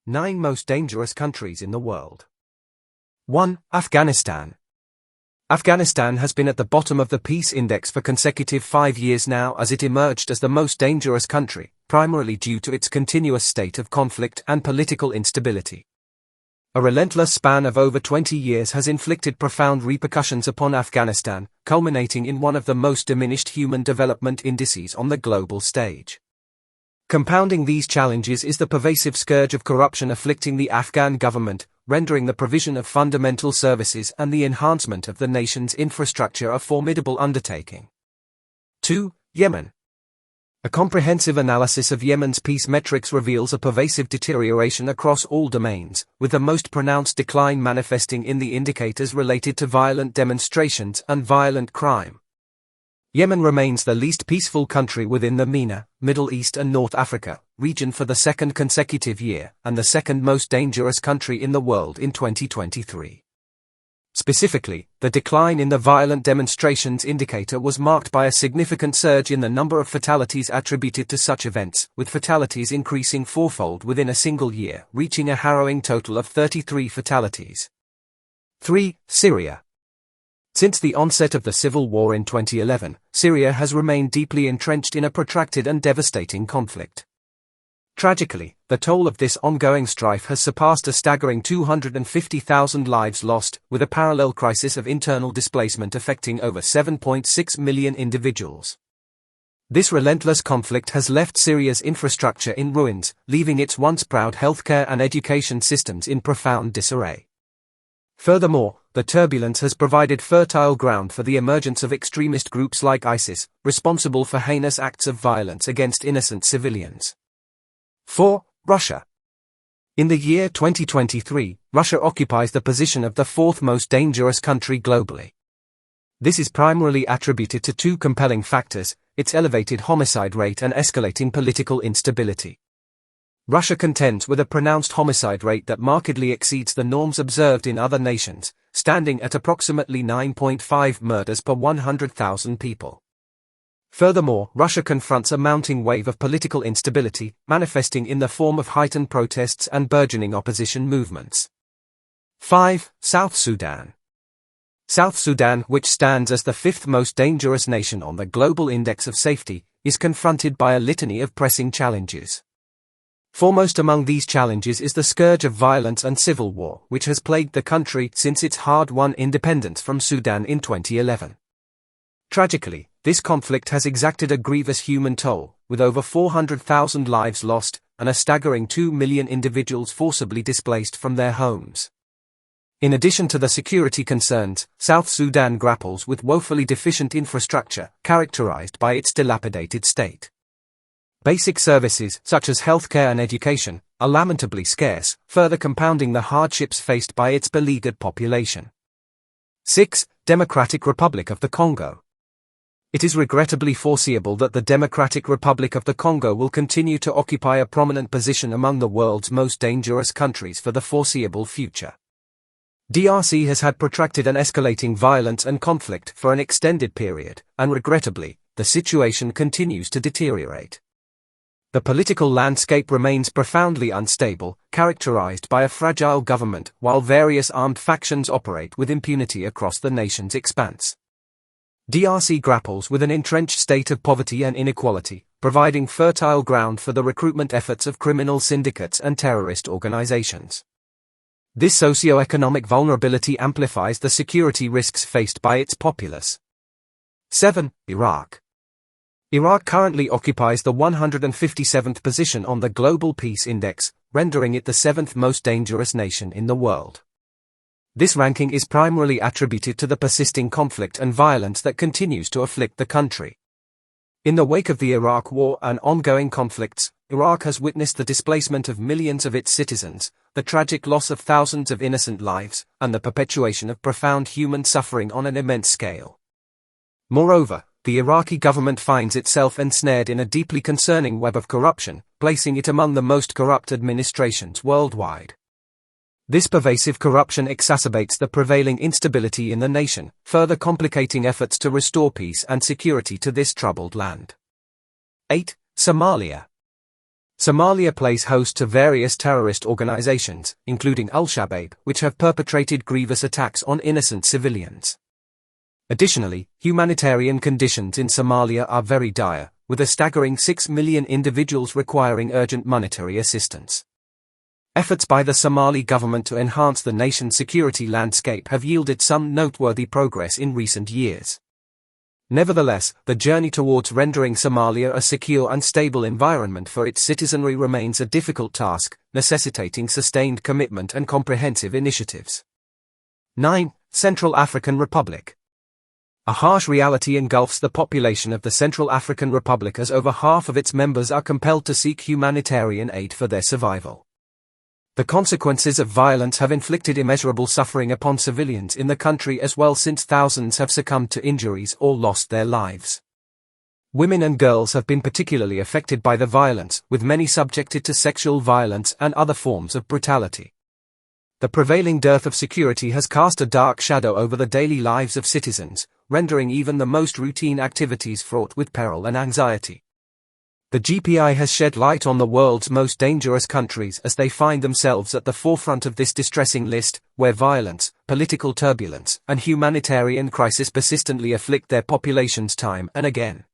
9 most dangerous countries in the world. 1. Afghanistan. Afghanistan has been at the bottom of the Peace Index for consecutive 5 years now as it emerged as the most dangerous country, primarily due to its continuous state of conflict and political instability. A relentless span of over 20 years has inflicted profound repercussions upon Afghanistan, culminating in one of the most diminished human development indices on the global stage. Compounding these challenges is the pervasive scourge of corruption afflicting the Afghan government, rendering the provision of fundamental services and the enhancement of the nation's infrastructure a formidable undertaking. 2. Yemen. A comprehensive analysis of Yemen's peace metrics reveals a pervasive deterioration across all domains, with the most pronounced decline manifesting in the indicators related to violent demonstrations and violent crime. Yemen remains the least peaceful country within the MENA, Middle East and North Africa region for the second consecutive year, and the second most dangerous country in the world in 2023. Specifically, the decline in the violent demonstrations indicator was marked by a significant surge in the number of fatalities attributed to such events, with fatalities increasing fourfold within a single year, reaching a harrowing total of 33 fatalities. 3. Syria. Since the onset of the civil war in 2011, Syria has remained deeply entrenched in a protracted and devastating conflict. Tragically, the toll of this ongoing strife has surpassed a staggering 250,000 lives lost, with a parallel crisis of internal displacement affecting over 7.6 million individuals. This relentless conflict has left Syria's infrastructure in ruins, leaving its once proud healthcare and education systems in profound disarray. Furthermore, the turbulence has provided fertile ground for the emergence of extremist groups like ISIS, responsible for heinous acts of violence against innocent civilians. 4. Russia. In the year 2023, Russia occupies the position of the 4th most dangerous country globally. This is primarily attributed to 2 compelling factors: its elevated homicide rate and escalating political instability. Russia contends with a pronounced homicide rate that markedly exceeds the norms observed in other nations, standing at approximately 9.5 murders per 100,000 people. Furthermore, Russia confronts a mounting wave of political instability, manifesting in the form of heightened protests and burgeoning opposition movements. 5. South Sudan. South Sudan, which stands as the 5th most dangerous nation on the Global Index of Safety, is confronted by a litany of pressing challenges. Foremost among these challenges is the scourge of violence and civil war, which has plagued the country since its hard-won independence from Sudan in 2011. Tragically, this conflict has exacted a grievous human toll, with over 400,000 lives lost, and a staggering 2 million individuals forcibly displaced from their homes. In addition to the security concerns, South Sudan grapples with woefully deficient infrastructure, characterized by its dilapidated state. Basic services, such as healthcare and education, are lamentably scarce, further compounding the hardships faced by its beleaguered population. 6. Democratic Republic of the Congo. It is regrettably foreseeable that the Democratic Republic of the Congo will continue to occupy a prominent position among the world's most dangerous countries for the foreseeable future. DRC has had protracted and escalating violence and conflict for an extended period, and regrettably, the situation continues to deteriorate. The political landscape remains profoundly unstable, characterized by a fragile government, while various armed factions operate with impunity across the nation's expanse. DRC grapples with an entrenched state of poverty and inequality, providing fertile ground for the recruitment efforts of criminal syndicates and terrorist organizations. This socio-economic vulnerability amplifies the security risks faced by its populace. 7. Iraq. Iraq currently occupies the 157th position on the Global Peace Index, rendering it the 7th most dangerous nation in the world. This ranking is primarily attributed to the persisting conflict and violence that continues to afflict the country. In the wake of the Iraq War and ongoing conflicts, Iraq has witnessed the displacement of millions of its citizens, the tragic loss of thousands of innocent lives, and the perpetuation of profound human suffering on an immense scale. Moreover, the Iraqi government finds itself ensnared in a deeply concerning web of corruption, placing it among the most corrupt administrations worldwide. This pervasive corruption exacerbates the prevailing instability in the nation, further complicating efforts to restore peace and security to this troubled land. 8. Somalia. Somalia plays host to various terrorist organizations, including Al-Shabaab, which have perpetrated grievous attacks on innocent civilians. Additionally, humanitarian conditions in Somalia are very dire, with a staggering 6 million individuals requiring urgent monetary assistance. Efforts by the Somali government to enhance the nation's security landscape have yielded some noteworthy progress in recent years. Nevertheless, the journey towards rendering Somalia a secure and stable environment for its citizenry remains a difficult task, necessitating sustained commitment and comprehensive initiatives. 9. Central African Republic. A harsh reality engulfs the population of the Central African Republic, as over half of its members are compelled to seek humanitarian aid for their survival. The consequences of violence have inflicted immeasurable suffering upon civilians in the country as well, since thousands have succumbed to injuries or lost their lives. Women and girls have been particularly affected by the violence, with many subjected to sexual violence and other forms of brutality. The prevailing dearth of security has cast a dark shadow over the daily lives of citizens, rendering even the most routine activities fraught with peril and anxiety. The GPI has shed light on the world's most dangerous countries as they find themselves at the forefront of this distressing list, where violence, political turbulence, and humanitarian crisis persistently afflict their populations time and again.